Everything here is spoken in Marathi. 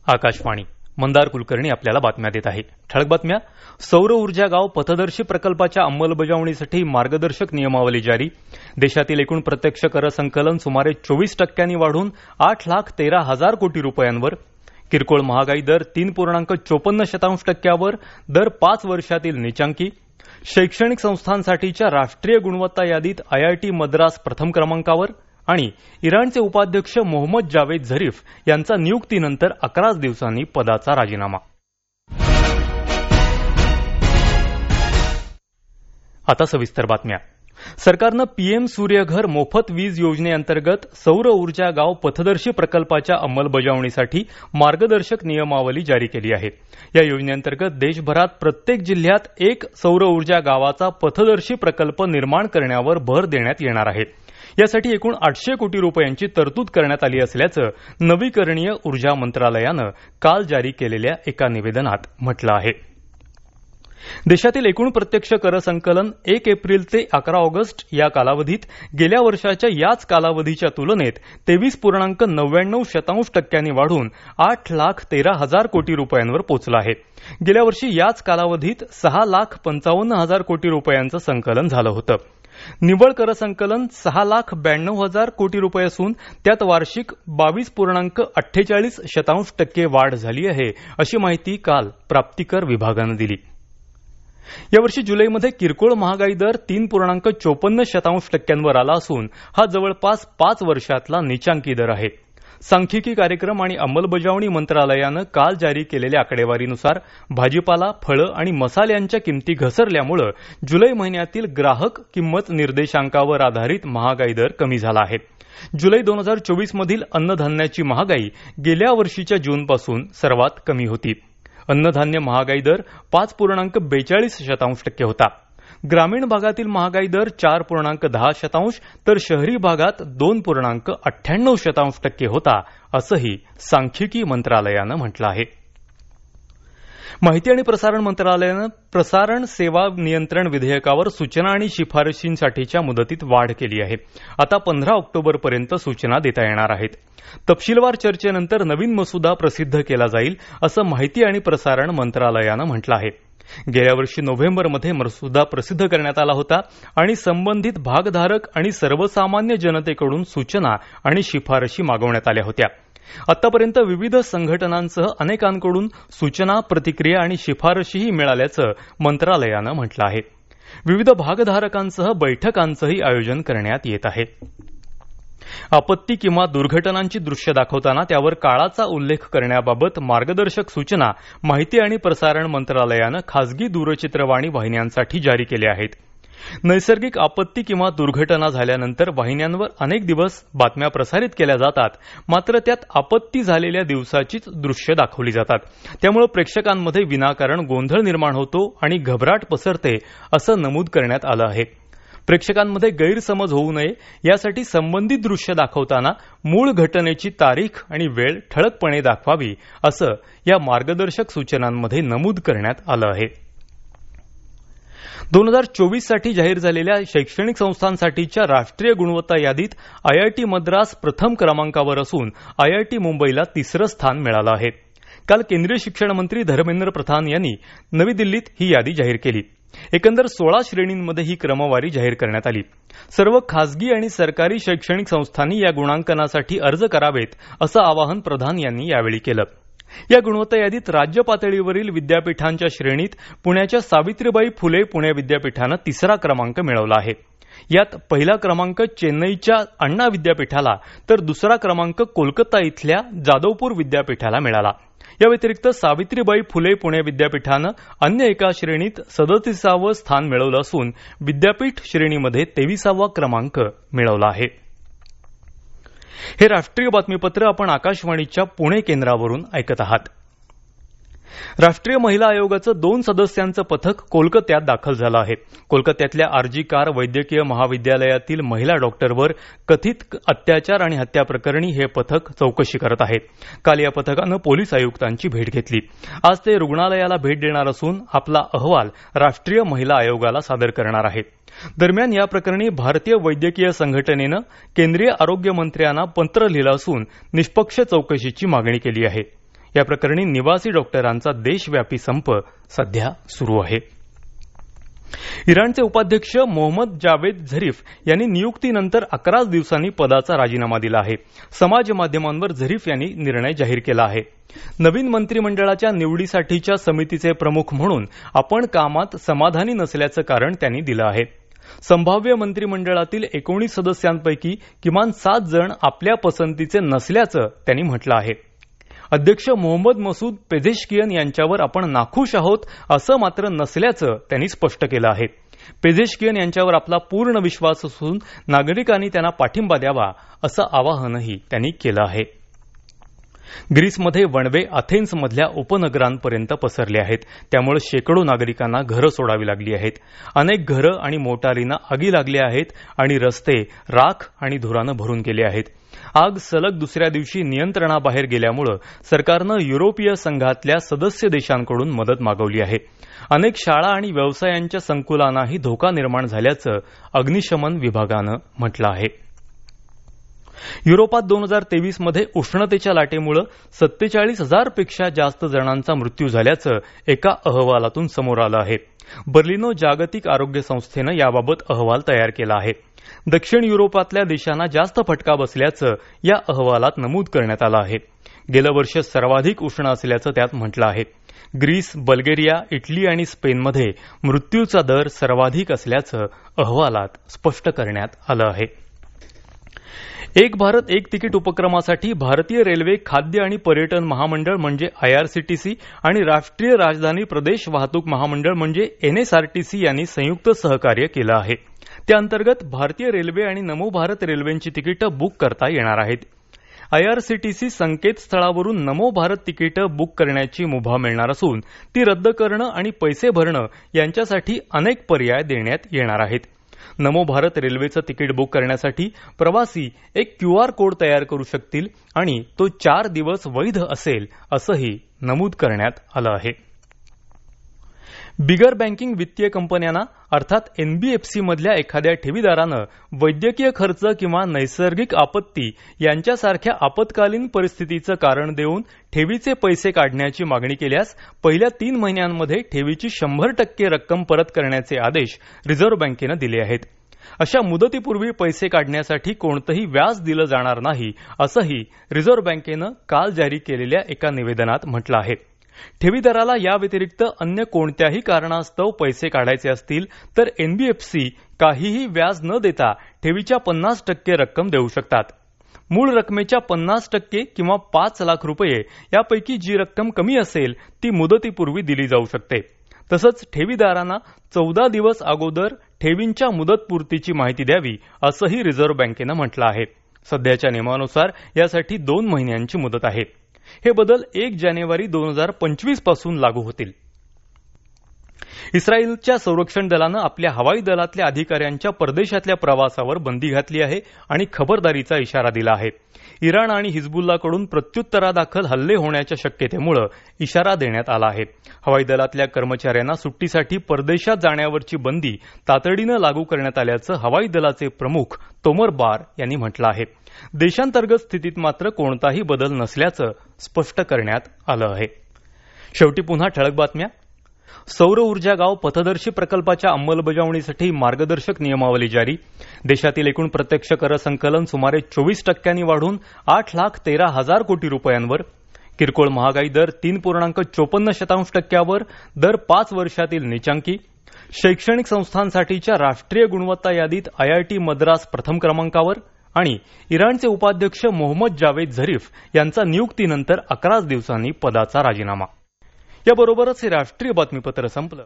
आकाशवाणी. मंदार कुलकर्णी आपल्याला बातम्या देत आहे. ठळक बातम्या. सौर ऊर्जा गाव पथदर्शी प्रकल्पाच्या अंमलबजावणीसाठी मार्गदर्शक नियमावली जारी. देशातील एकूण प्रत्यक्ष कर संकलन सुमारे 24% वाढून 8,13,000 कोटी रुपयांवर. किरकोळ महागाई दर 3.54% दर 5 वर्षातील नीचांकी. शैक्षणिक संस्थांसाठीच्या राष्ट्रीय गुणवत्ता यादीत IIT मद्रास प्रथम क्रमांकावर. आणि इराणचे उपाध्यक्ष मोहम्मद जावेद झरीफ यांचा नियुक्तीनंतर 11 दिवसांनी पदाचा राजीनामा. आता सविस्तर बातम्या. सरकारनं PM सूर्यघर मोफत वीज योजनेअंतर्गत सौर ऊर्जा गाव पथदर्शी प्रकल्पाच्या अंमलबजावणीसाठी मार्गदर्शक नियमावली जारी केली आहे. या योजनेअंतर्गत देशभरात प्रत्येक जिल्ह्यात एक सौर ऊर्जा गावाचा पथदर्शी प्रकल्प निर्माण करण्यावर भर देण्यात येणार आहे. यासाठी एकूण 800 कोटी रुपयांची तरतूद करण्यात आली असल्याचं नवीकरणीय ऊर्जा मंत्रालयानं काल जारी केलेल्या एका निवेदनात म्हटलं आहे. देशातील एकूण प्रत्यक्ष कर संकलन 1 एप्रिल ते 11 ऑगस्ट या कालावधीत गेल्या वर्षाच्या याच कालावधीच्या तुलनेत 23.99% वाढून 8,13,000 कोटी रुपयांवर पोहोचलं आहे. गेल्या वर्षी याच कालावधीत 6,55,000 कोटी रुपयांचं संकलन झालं होतं. निव्वळ कर संकलन 6,92,000 कोटी रुपये असून त्यात वार्षिक 22.48% वाढ झाली आहे, अशी माहिती काल प्राप्तिकर विभागानं दिली. यावर्षी जुलैमध्ये किरकोळ महागाई दर 3.54% आला असून हा जवळपास 5 वर्षातला नीचांकी दर आहे. सांख्यिकी कार्यक्रम आणि अंमलबजावणी मंत्रालयानं काल जारी केलेल्या आकडेवारीनुसार भाजीपाला, फळं आणि मसाल्यांच्या किमती घसरल्यामुळे जुलै महिन्यातील ग्राहक किंमत निर्देशांकावर आधारित महागाई दर कमी झाला आहे. जुलै 2024 मधील अन्नधान्याची महागाई गेल्या वर्षीच्या जूनपासून सर्वात कमी होती. अन्नधान्य महागाई दर 5.42% होता. ग्रामीण भागातील महागाई दर 4.10% तर शहरी भागात 2.98% होता, असंही सांख्यिकी मंत्रालयानं म्हटलं आहे. माहिती आणि प्रसारण मंत्रालयानं प्रसारण सेवा नियंत्रण विधेयकावर सूचना आणि शिफारशींसाठीच्या मुदतीत वाढ केली आहे. आता 15 ऑक्टोबरपर्यंत सूचना देता येणार आहेत. तपशीलवार चर्चेनंतर नवीन मसुदा प्रसिद्ध केला जाईल, असं माहिती आणि प्रसारण मंत्रालयानं म्हटलं आहे. गेल्या वर्षी नोव्हेंबरमध्ये मसुदा प्रसिद्ध करण्यात आला होता आणि संबंधित भागधारक आणि सर्वसामान्य जनतेकडून सूचना आणि शिफारशी मागवण्यात आल्या होत्या. आतापर्यंत विविध संघटनांसह अनेकांकडून सूचना, प्रतिक्रिया आणि शिफारशीही मिळाल्याचं मंत्रालयानं म्हटलं आहे. विविध भागधारकांसह बैठकांचंही आयोजन करण्यात येत आहे. आपत्ती किंवा दुर्घटनांची दृश्य दाखवताना त्यावर काळाचा उल्लेख करण्याबाबत मार्गदर्शक सूचना माहिती आणि प्रसारण मंत्रालयानं खासगी दूरचित्रवाणी वाहिन्यांसाठी जारी केल्या आहेत. नैसर्गिक आपत्ती किंवा दुर्घटना झाल्यानंतर वाहिन्यांवर अनेक दिवस बातम्या प्रसारित केल्या जातात, मात्र त्यात आपत्ती झालेल्या दिवसाचीच दृश्य दाखवली जातात. त्यामुळे प्रेक्षकांमध्ये विनाकारण गोंधळ निर्माण होतो आणि घबराट पसरते, असं नमूद करण्यात आलं आहे. प्रेक्षकांमध्ये गैरसमज होऊ नये यासाठी संबंधित दृश्य दाखवताना मूळ घटनेची तारीख आणि वेळ ठळकपणे दाखवावी, असं या मार्गदर्शक सूचनांमध्ये नमूद करण्यात आलं आहे. 2024 साठी जाहीर झालेल्या शैक्षणिक संस्थांसाठीच्या राष्ट्रीय गुणवत्ता यादीत IIT मद्रास प्रथम क्रमांकावर असून IIT मुंबईला 3रं स्थान मिळालं आहे. काल केंद्रीय शिक्षण मंत्री धर्मेंद्र प्रधान यांनी नवी दिल्लीत ही यादी जाहीर केली. एकंदर 16 श्रेणींमध्ये ही क्रमवारी जाहीर करण्यात आली. सर्व खासगी आणि सरकारी शैक्षणिक संस्थांनी या गुणांकनासाठी अर्ज करावेत, असं आवाहन प्रधान यांनी यावेळी केलं. या गुणवत्ता यादीत राज्य पातळीवरील विद्यापीठांच्या श्रेणीत पुण्याच्या सावित्रीबाई फुले पुणे विद्यापीठानं 3रा क्रमांक मिळवला आहे. यात पहिला क्रमांक चेन्नईच्या अण्णा विद्यापीठाला तर 2रा क्रमांक कोलकाता इथल्या जादवपूर विद्यापीठाला मिळाला. या व्यतिरिक्त सावित्रीबाई फुले पुणे विद्यापीठानं अन्य एका श्रेणीत 37वे स्थान मिळवलं असून विद्यापीठ श्रेणीमध्ये 23वा क्रमांक मिळवला आहे. हे राष्ट्रीय बातमीपत्र आपण आकाशवाणीच्या पुणे केंद्रावरून ऐकत आहात. राष्ट्रीय महिला आयोगाचं 2 सदस्यांचं पथक कोलकात्यात दाखल झालं आहे. कोलकात्यातल्या RG कार वैद्यकीय महाविद्यालयातील महिला डॉक्टरवर कथित अत्याचार आणि हत्या प्रकरणी हे पथक चौकशी करत आहे. काल या पथकानं पोलीस आयुक्तांची भेट घेतली. आज ते रुग्णालयाला भेट देणार असून आपला अहवाल राष्ट्रीय महिला आयोगाला सादर करणार आहे. दरम्यान या प्रकरणी भारतीय वैद्यकीय संघटनेनं केंद्रीय आरोग्य मंत्र्यांना पत्र लिहिलं असून निष्पक्ष चौकशीची मागणी केली आहे. या प्रकरणी निवासी डॉक्टरांचा देशव्यापी संप सध्या सुरू आहे. इराणचे उपाध्यक्ष मोहम्मद जावेद झरीफ यांनी नियुक्तीनंतर 11 दिवसांनी पदाचा राजीनामा दिला आहे. समाज माध्यमांवर झरीफ यांनी निर्णय जाहीर केला आहे. नवीन मंत्रिमंडळाच्या निवडीसाठीच्या समितीचे प्रमुख म्हणून आपण कामात समाधानी नसल्याचं कारण त्यांनी दिलं आहे. संभाव्य मंत्रिमंडळातील 19 सदस्यांपैकी किमान 7 जण आपल्या पसंतीचे नसल्याचं त्यांनी म्हटलं आहे. अध्यक्ष मोहम्मद मसूद पेझेशकियन यांच्यावर आपण नाखुश आहोत असं मात्र नसल्याचं त्यांनी स्पष्ट केलं आहे. पेझेशकियन यांच्यावर आपला पूर्ण विश्वास असून नागरिकांनी त्यांना पाठिंबा द्यावा असं आवाहनही त्यांनी केलं आहे. ग्रीसमध्ये वणवे अथेन्समधल्या उपनगरांपर्यंत पसरले आहेत. त्यामुळे शेकडो नागरिकांना घरं सोडावी लागली आहेत. अनेक घरं आणि मोटारींना आगी लागल्या आहेत आणि रस्ते राख आणि धुरानं भरून गेले आहेत. आग सलग दुसऱ्या दिवशी नियंत्रणाबाहेर गेल्यामुळे सरकारनं युरोपीय संघातल्या सदस्य देशांकडून मदत मागवली आहे. अनेक शाळा आणि व्यवसायांच्या संकुलांनाही धोका निर्माण झाल्याचं अग्निशमन विभागानं म्हटलं आहे. युरोपात 2023 मध्ये उष्णतेच्या लाटेमुळे 47,000 पेक्षा जास्त जणांचा मृत्यू झाल्याचं एका अहवालातून समोर आलं आहे. बर्लिनो जागतिक आरोग्य संस्थेनं याबाबत अहवाल तयार केला आहे. दक्षिण युरोपातल्या देशांना जास्त फटका बसल्याचं या अहवालात नमूद करण्यात आलं आहे. गेलं वर्ष सर्वाधिक उष्ण असल्याचं त्यात म्हटलं आहे. ग्रीस, बल्गेरिया, इटली आणि स्पेनमध्ये मृत्यूचा दर सर्वाधिक असल्याचं अहवालात स्पष्ट करण्यात आलं आहे. एक भारत एक तिकीट उपक्रमासाठी भारतीय रेल्वे, खाद्य आणि पर्यटन महामंडळ म्हणजे IRCTC आणि राष्ट्रीय राजधानी प्रदेश वाहतूक महामंडळ म्हणजे NSRTC यांनी संयुक्त सहकार्य केलं आहे. त्याअंतर्गत भारतीय रेल्वे आणि नमो भारत रेल्वेची तिकीटं बुक करता येणार आहेत. IRCTC संकेतस्थळावरून नमो भारत तिकीटं बुक करण्याची मुभा मिळणार असून ती रद्द करणं आणि पैसे भरणं यांच्यासाठी अनेक पर्याय देण्यात येणार आहेत. नमो भारत रेल्वेचं तिकीट बुक करण्यासाठी प्रवासी एक QR कोड तयार करू शकतील आणि तो 4 दिवस वैध असेल असंही नमूद करण्यात आलं आहे. बिगर बँकिंग वित्तीय कंपन्यांना अर्थात NBFC मधल्या एखाद्या ठेवीदारानं वैद्यकीय खर्च किंवा नैसर्गिक आपत्ती यांच्यासारख्या आपत्कालीन परिस्थितीचं कारण देऊन ठेवीचे पैसे काढण्याची मागणी केल्यास पहिल्या 3 महिन्यांमध्ये ठेवीची 100% रक्कम परत करण्याचे आदेश रिझर्व्ह बँकेनं दिले आहेत. अशा मुदतीपूर्वी पैसे काढण्यासाठी कोणतंही व्याज दिलं जाणार नाही असंही रिझर्व्ह बँकेनं काल जारी केलेल्या एका निवेदनात म्हटलं आहे. ठेवीदाराला या व्यतिरिक्त अन्य कोणत्याही कारणास्तव पैसे काढायचे असतील तर NBFC काहीही व्याज न देता ठेवीच्या 50% रक्कम देऊ शकतात. मूळ रकमेच्या 50% किंवा 5 लाख रुपये यापैकी जी रक्कम कमी असेल ती मुदतीपूर्वी दिली जाऊ शकते. तसंच ठेवीदारांना 14 दिवस अगोदर ठेवींच्या मुदतपूर्तीची माहिती द्यावी असंही रिझर्व्ह बँकेनं म्हटलं आहे. सध्याच्या नियमानुसार यासाठी 2 महिन्यांची मुदत आहे. हे बदल 1 जानेवारी 2025 पासून लागू होतील. इस्रायलच्या संरक्षण दलानं आपल्या हवाई दलातल्या अधिकाऱ्यांच्या परदेशातल्या प्रवासावर बंदी घातली आहे आणि खबरदारीचा इशारा दिला आहे. इराण आणि हिजबुल्लाकडून प्रत्युत्तरादाखल हल्ले होण्याच्या शक्यतेमुळे इशारा देण्यात आला आहे. हवाई दलातल्या कर्मचाऱ्यांना सुट्टीसाठी परदेशात जाण्यावरची बंदी तातडीनं लागू करण्यात आल्याचं हवाई दलाचे प्रमुख तोमर बार यांनी म्हटलं आहे. देशांतर्गत स्थितीत मात्र कोणताही बदल नसल्याचं स्पष्ट करण्यात आलं आहे. शेवटी पुन्हा ठळक बातम्या. सौर ऊर्जा गाव पथदर्शी प्रकल्पाच्या अंमलबजावणीसाठी मार्गदर्शक नियमावली जारी. देशातील एकूण प्रत्यक्ष कर संकलन सुमारे 24% वाढून 8,13,000 कोटी रुपयांवर. किरकोळ महागाई दर 3.54% दर 5 वर्षातील नीचांकी. शैक्षणिक संस्थांसाठीच्या राष्ट्रीय गुणवत्ता यादीत IIT मद्रास प्रथम क्रमांकावर. आणि इराणचे उपाध्यक्ष मोहम्मद जावेद झरीफ यांचा नियुक्तीनंतर 11 दिवसांनी पदाचा राजीनामा. याबरोबरच हे राष्ट्रीय बातमीपत्र संपलं.